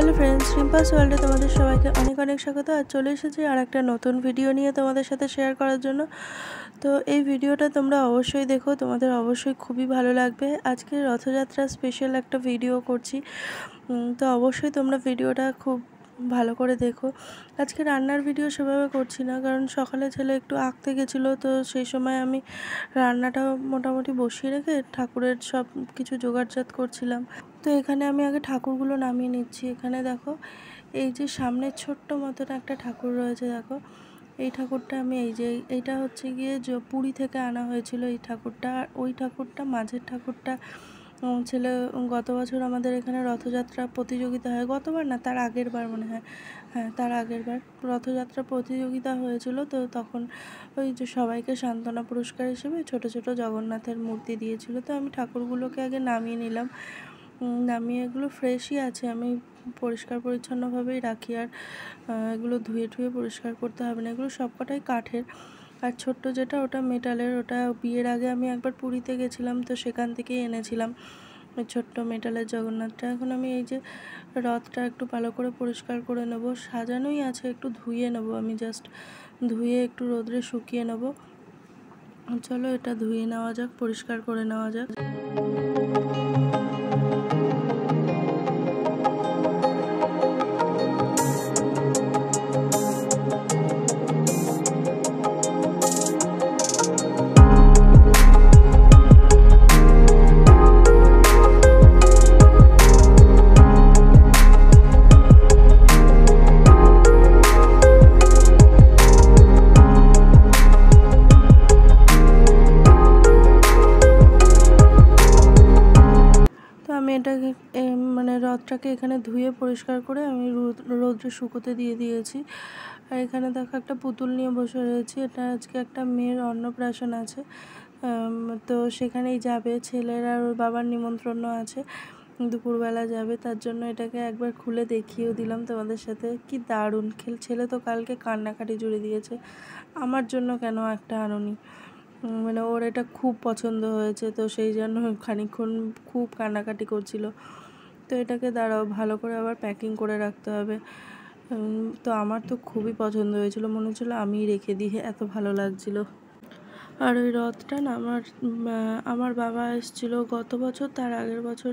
Hello friends, রিম্পাস ওয়ার্ল্ডে তোমাদের সবাইকে অনেক অনেক স্বাগত। আর চলে এসেছি আর একটা নতুন ভিডিও নিয়ে তোমাদের সাথে শেয়ার করার জন্য। তো এই ভিডিওটা তোমরা অবশ্যই দেখো, তোমাদের অবশ্যই খুবই ভালো লাগবে। আজকে রথযাত্রা স্পেশাল একটা ভিডিও করছি, তো অবশ্যই তোমরা ভিডিওটা খুব ভালো করে দেখো। আজকে রান্নার ভিডিও সেভাবে করছি না, কারণ সকালে ছেলে একটু আঁকতে গেছিলো, তো সেই সময় আমি রান্নাটা মোটামুটি বসিয়ে রেখে ঠাকুরের সব কিছু জোগাড়জাত করছিলাম। তো এখানে আমি আগে ঠাকুরগুলো নামিয়ে নিচ্ছি। এখানে দেখো, এই যে সামনে ছোট্ট মতন একটা ঠাকুর রয়েছে, দেখো এই ঠাকুরটা আমি এইটা হচ্ছে গিয়ে পুরী থেকে আনা হয়েছিল এই ঠাকুরটা। আর ওই ঠাকুরটা, মাঝের ঠাকুরটা ছেলে গত বছর আমাদের এখানে রথযাত্রা প্রতিযোগিতা হয়, গতবার না তার আগের বার মনে হয়, হ্যাঁ তার আগের বার রথযাত্রা প্রতিযোগিতা হয়েছিল। তো তখন ওই যে সবাইকে সান্ত্বনা পুরস্কার হিসেবে ছোট ছোট জগন্নাথের মূর্তি দিয়েছিল। তো আমি ঠাকুরগুলোকে আগে নামিয়ে নিলাম, নামিয়ে এগুলো ফ্রেশই আছে, আমি পরিষ্কার পরিচ্ছন্নভাবেই রাখি। আর এগুলো ধুয়ে টুয়ে পরিষ্কার করতে হবে না, এগুলো সবকটাই কাঠের। আর ছোট্ট যেটা, ওটা মেটালের। ওটা বিয়ের আগে আমি একবার পুরীতে গেছিলাম, তো সেখান থেকেই এনেছিলাম ওই ছোট্ট মেটালের জগন্নাথটা। এখন আমি এই যে রথটা একটু ভালো করে পরিষ্কার করে নেব, সাজানোই আছে, একটু ধুয়ে নেব আমি, জাস্ট ধুয়ে একটু রোদ্রে শুকিয়ে নেব। চলো এটা ধুয়ে নেওয়া যাক, পরিষ্কার করে নেওয়া যাক। এটাকে মানে রথটাকে এখানে ধুয়ে পরিষ্কার করে আমি রোদ্রে শুকোতে দিয়ে দিয়েছি। আর এখানে দেখো একটা পুতুল নিয়ে বসে রয়েছি। এটা আজকে একটা মেয়ের অন্নপ্রাশন আছে, তো সেখানেই যাবে, ছেলের আর ওর বাবার নিমন্ত্রণ আছে, দুপুরবেলা যাবে। তার জন্য এটাকে একবার খুলে দেখিয়েও দিলাম তোমাদের সাথে। কি দারুণ ছেলে তো কালকে কান্নাকাটি জুড়ে দিয়েছে, আমার জন্য কেন একটা আনোনি, মানে ওর এটা খুব পছন্দ হয়েছে, তো সেই জন্য খানিকক্ষণ খুব কান্নাকাটি করছিল। তো এটাকে দাঁড়াও ভালো করে আবার প্যাকিং করে রাখতে হবে। তো আমার তো খুবই পছন্দ হয়েছিল, মনে হচ্ছিলো আমিই রেখে দিই, এত ভালো লাগছিল। আর ওই রথটা না আমার বাবা এসেছিল গত বছর, তার আগের বছর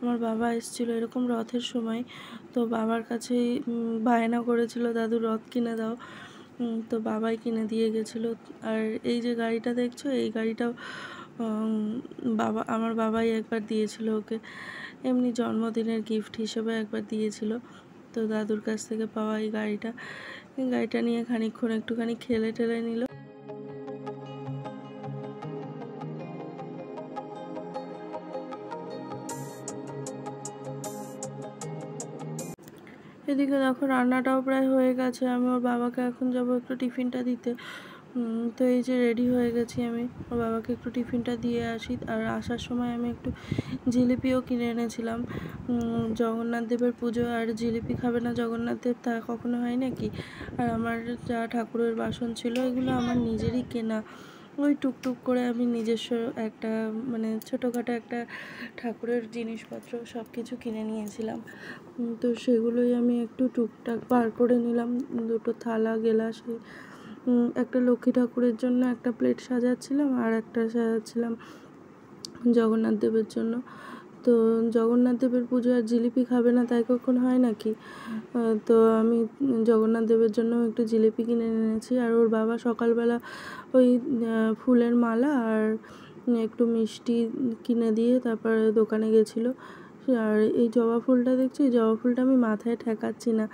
আমার বাবা এসেছিল এরকম রথের সময়। তো বাবার কাছেই বায়না করেছিল, দাদু রথ কিনে দাও, তো বাবাই কিনে দিয়ে গেছিলো। আর এই যে গাড়িটা দেখছো, এই গাড়িটাও আমার বাবাই একবার দিয়েছিল ওকে, এমনি জন্মদিনের গিফট হিসেবে একবার দিয়েছিল। তো দাদুর কাছ থেকে পাওয়া এই গাড়িটা নিয়ে খানিকক্ষণ একটুখানি খেলে টেলে নিল। এদিকে দেখো রান্নাটাও প্রায় হয়ে গেছে, আমি ওর বাবাকে এখন যাবো একটু টিফিনটা দিতে। তো এই যে রেডি হয়ে গেছি, আমি ওর বাবাকে একটু টিফিনটা দিয়ে আসি। আর আসার সময় আমি একটু জিলিপিও কিনে এনেছিলাম। জগন্নাথ দেবের পুজো, আর জিলিপি খাবে না জগন্নাথ দেব তা কখনো হয় নাকি। আর আমার যা ঠাকুরের বাসন ছিল এগুলো আমার নিজেরই কেনা, ওই টুকটুক করে আমি নিজস্ব একটা মানে ছোটোখাটো একটা ঠাকুরের জিনিসপত্র সব কিছু কিনে নিয়েছিলাম। তো সেগুলোই আমি একটু টুকটাক বার করে নিলাম, দুটো থালা গেলাস, একটা লক্ষ্মী ঠাকুরের জন্য একটা প্লেট সাজাচ্ছিলাম, আর একটা সাজাচ্ছিলাম জগন্নাথ দেবের জন্য। তো জগন্নাথ দেবের পুজো আর জিলিপি খাবে না তাই কখন হয় নাকি। তো আমি জগন্নাথ দেবের জন্য একটু জিলিপি কিনে এনেছি। আর ওর বাবা সকালবেলা ওই ফুলের মালা আর একটু মিষ্টি কিনে দিয়ে তারপর দোকানে গেছিলো। আর এই জবা ফুলটা দেখছি, এই জবা ফুলটা আমি মাথায় ঠেকাচ্ছি না,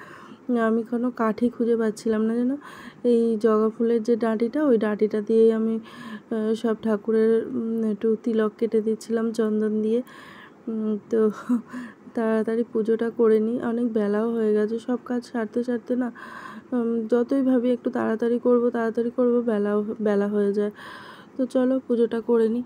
আমি কোনো কাঠি খুঁজে পাচ্ছিলাম না যেন। এই জবা ফুলের যে ডাঁটিটা, ওই ডাঁটিটা দিয়েই আমি সব ঠাকুরের একটু তিলক কেটে দিচ্ছিলাম চন্দন দিয়ে। তো তাড়াতাড়ি পুজোটা করে নিই, অনেক বেলাও হয়ে গেছে, সব কাজ সারতে সারতে না যতই ভাবি একটু তাড়াতাড়ি করব বেলা হয়ে যায়। তো চলো পুজোটা করে নিই।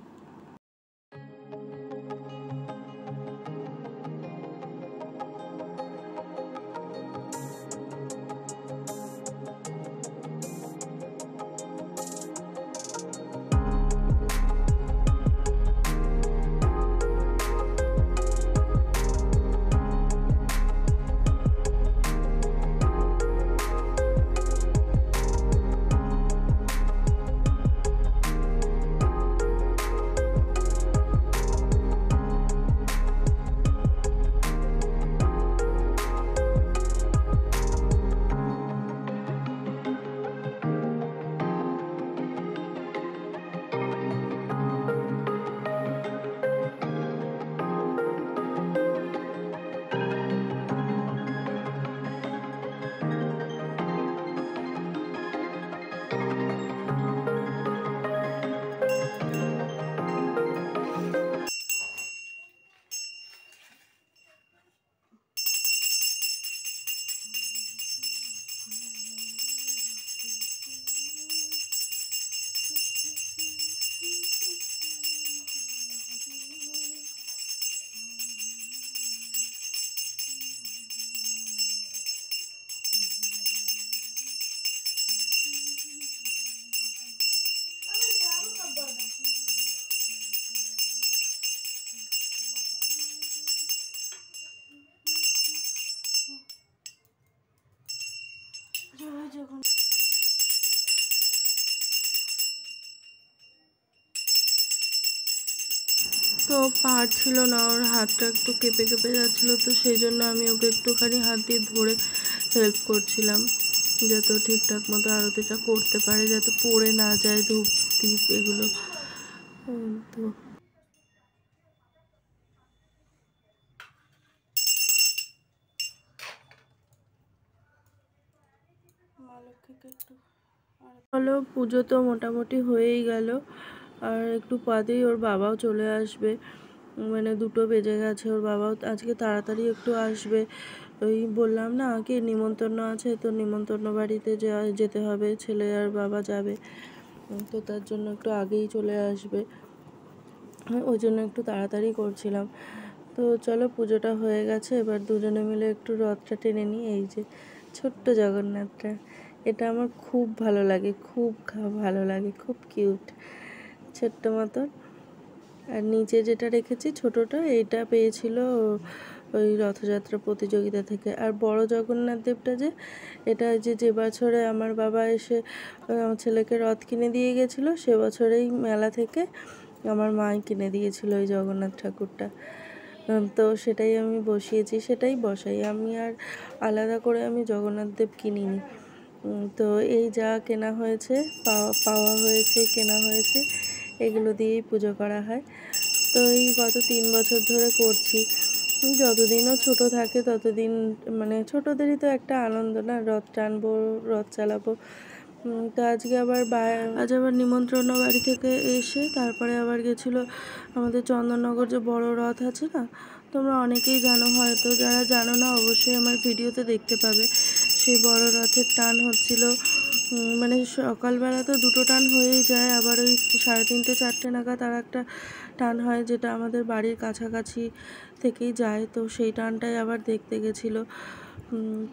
যখন তো পারছিল না, ওর হাতটা একটু কেঁপে কেঁপে যাচ্ছিল, তো সেই জন্য আমি ওকে একটুখানি হাত দিয়ে ধরে হেল্প করছিলাম যাতে ঠিকঠাক মতো আরতিটা করতে পারে, যাতে পড়ে না যায় ধূপ দীপ এগুলো। তো মা লক্ষ্মীকে একটু হলো, পুজো তো মোটামুটি হয়েই গেল, আর একটু বাদেই ওর বাবাও চলে আসবে, মানে 2টো বেজে গেছে, ওর বাবাও আজকে তাড়াতাড়ি একটু আসবে। ওই বললাম না কি নিমন্ত্রণ আছে, তো নিমন্ত্রণ বাড়িতে যেতে হবে, ছেলে আর বাবা যাবে, তো তার জন্য একটু আগেই চলে আসবে, ওই জন্য একটু তাড়াতাড়ি করছিলাম। তো চলো পুজোটা হয়ে গেছে, এবার দুজনে মিলে একটু রথটা টেনে নিই। এই যে ছোট্ট জগন্নাথটা, এটা আমার খুব ভালো লাগে, খুব ভালো লাগে, খুব কিউট ছোট্ট মতন। আর নিচে যেটা রেখেছি ছোটোটা, এইটা পেয়েছিল ওই রথযাত্রা প্রতিযোগিতা থেকে। আর বড় জগন্নাথ দেবটা যে, এটা যে বছরে আমার বাবা এসে আমার ছেলেকে রথ কিনে দিয়ে গেছিলো, সে বছরেই মেলা থেকে আমার মাই কিনে দিয়েছিল ওই জগন্নাথ ঠাকুরটা। তো সেটাই আমি বসিয়েছি, সেটাই বসাই আমি, আর আলাদা করে আমি জগন্নাথ দেব কিনিনি। তো এই যা কেনা হয়েছে, পাওয়া হয়েছে, কেনা হয়েছে, এগুলো দিয়েই পুজো করা হয়। তো এই গত 3 বছর ধরে করছি, যতদিনও ছোট থাকে ততদিন, মানে ছোটদেরই তো একটা আনন্দ না, রথ টানবো, রথ চালাবো। তো আজকে আবার আজ আবার নিমন্ত্রণ বাড়ি থেকে এসে তারপরে আবার গেছিলো আমাদের চন্দননগর যে বড় রথ আছে না, তোমরা অনেকেই জানো, হয়তো যারা জানো না অবশ্যই আমার ভিডিওতে দেখতে পাবে। সেই বড় রথের টান হচ্ছিল, মানে সকালবেলা তো 2টো টান হয়েই যায়, আবার ওই 3:30 4টে নাগাদ আর একটা টান হয়, যেটা আমাদের বাড়ির কাছাকাছি থেকেই যায়, তো সেই টানটাই আবার দেখতে গেছিলো।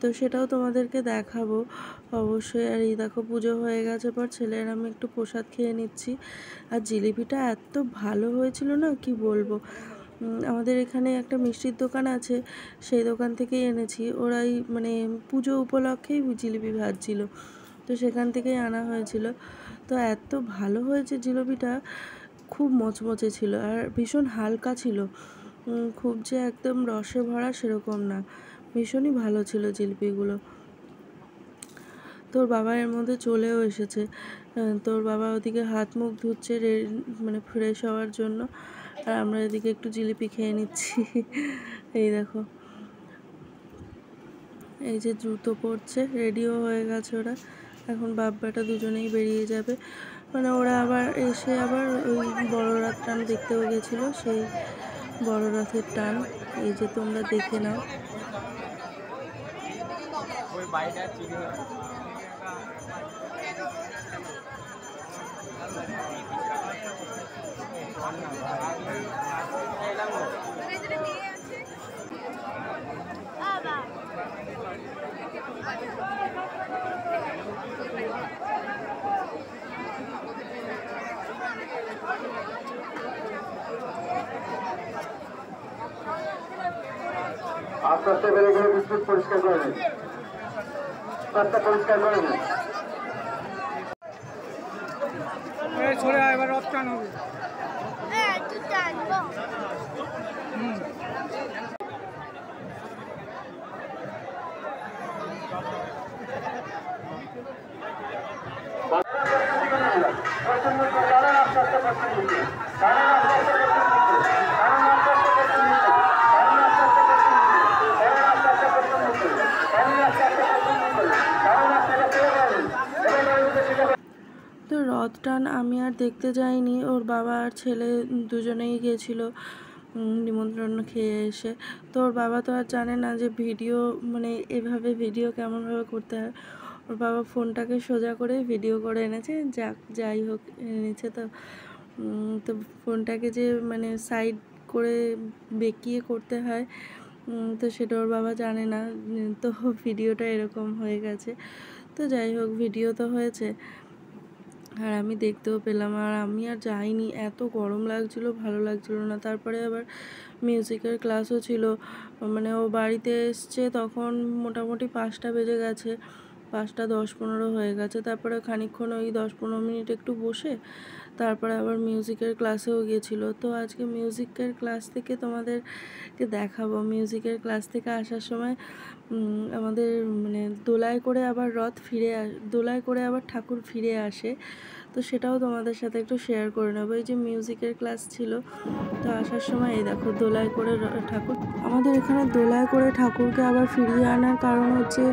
তো সেটাও তোমাদেরকে দেখাবো অবশ্যই। আর এই দেখো পুজো হয়ে গেছে পর ছেলের আমি একটু প্রসাদ খেয়ে নিচ্ছি। আর জিলিপিটা এত ভালো হয়েছিল না, কি বলবো। আমাদের এখানে একটা মিষ্টির দোকান আছে, সেই দোকান থেকেই এনেছি, ওরাই মানে পুজো উপলক্ষেই জিলিপি ভাজছিল, তো সেখান থেকেই আনা হয়েছিল। তো এত ভালো হয়েছে জিলিপিটা, খুব মচমচে ছিল আর ভীষণ হালকা ছিল, খুব যে একদম রসে ভরা সেরকম না, ভীষণই ভালো ছিল জিলিপিগুলো। তোর বাবা এর মধ্যে চলেও এসেছে, তোর বাবা ওদিকে হাত মুখ ধুচ্ছে মানে ফ্রেশ হওয়ার জন্য, আর আমরা এদিকে একটু জিলিপি খেয়ে নিচ্ছি। এই দেখো, এই যে জুতো পরছে, রেডিও হয়ে গেছে ওরা, এখন বাপ বেটা দুজনেই বেরিয়ে যাবে, মানে ওরা আবার এসে আবার ওই বড় রথ টান দেখতেও গেছিলো, সেই বড় রথের টান এই যে তোমরা দেখে নাও। আস্তে আস্তে বেড়ে গেলে বিদ্যুৎ পরিষ্কার করে নিন, রাস্তা পরিষ্কার করে নিন। ছড়ে এবার রথ টান হবে। তো রথ টান আমি আর দেখতে যাইনি, ওর বাবা আর ছেলে দুজনেই গেছিলো নিমন্ত্রণ খেয়ে এসে। তো ওর বাবা তো আর জানে না যে ভিডিও, মানে এভাবে ভিডিও কেমনভাবে করতে হয়। ওর বাবা ফোনটাকে সোজা করে ভিডিও করে এনেছে, যাই হোক এনেছে। তো ফোনটাকে যে মানে সাইড করে বেঁকিয়ে করতে হয়, তো সেটা ওর বাবা জানে না, তো ভিডিওটা এরকম হয়ে গেছে। তো যাই হোক, ভিডিও তো হয়েছে, আর আমি দেখতেও পেলাম। আর আমি আর যাইনি, এত গরম লাগছিল, ভালো লাগছিল না। তারপরে আবার মিউজিকের ক্লাসও ছিল, মানে ও বাড়িতে এসছে তখন মোটামুটি 5টা বেজে গেছে। 5:10-15 হয়ে গেছে। তারপরে খানিকক্ষণ ওই 10-15 মিনিট একটু বসে তারপরে আবার মিউজিকের ক্লাসেও গিয়েছিল। তো আজকে মিউজিকের ক্লাস থেকে তোমাদেরকে দেখাবো। মিউজিকের ক্লাস থেকে আসার সময় আমাদের মানে দোলায় করে আবার দোলায় করে আবার ঠাকুর ফিরে আসে। তো সেটাও তোমাদের সাথে একটু শেয়ার করে নেবো। এই যে মিউজিকের ক্লাস ছিল, তো আসার সময় এই দেখো দোলায় করে ঠাকুর, আমাদের এখানে দোলায় করে ঠাকুরকে আবার ফিরিয়ে আনার কারণ হচ্ছে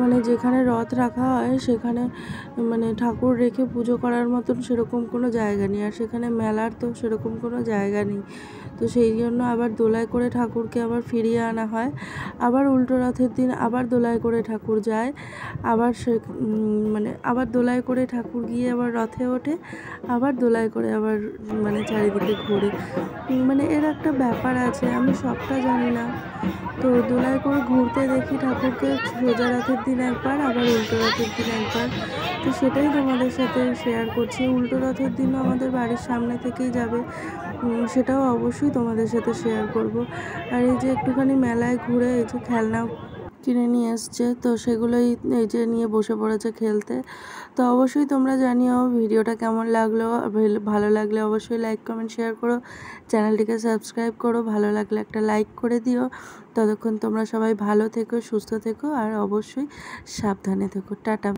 মানে যেখানে রথ রাখা হয় সেখানে মানে ঠাকুর রেখে পুজো করার মতন সেরকম কোনো জায়গা নেই, আর সেখানে মেলার তো সেরকম কোনো জায়গা নেই। তো সেই জন্য আবার দোলায় করে ঠাকুরকে আবার ফিরিয়ে আনা হয়। আবার উল্টো রথের দিন আবার দোলায় করে ঠাকুর যায়, আবার মানে আবার দোলায় করে ঠাকুর গিয়ে আবার রথে ওঠে, আবার দোলায় করে আবার মানে চারিদিকে ঘোরে। মানে এর একটা ব্যাপার আছে, আমি সবটা জানি না। তো দোলায় করে ঘুরতে দেখি ঠাকুরকে সোজা রথের দিন একবার, আবার উল্টো রথের দিন একবার। তো সেটাই তোমাদের সাথে শেয়ার করছি। উল্টো রথের দিনও আমাদের বাড়ির সামনে থেকেই যাবে, সেটাও অবশ্যই তোমাদের সাথে শেয়ার করব। আর এই যে একটুখানি মেলায় ঘুরে এই যে খেলনা কিনে নিয়ে এসছে, তো সেগুলোই এই যে নিয়ে বসে পড়েছে খেলতে। তো অবশ্যই তোমরা জানিও ভিডিওটা কেমন লাগলো। ভালো লাগলে অবশ্যই লাইক কমেন্ট শেয়ার করো, চ্যানেলটিকে সাবস্ক্রাইব করো, ভালো লাগলে একটা লাইক করে দিও। ততক্ষণ তোমরা সবাই ভালো থেকো, সুস্থ থেকো, আর অবশ্যই সাবধানে থেকো। টাটা।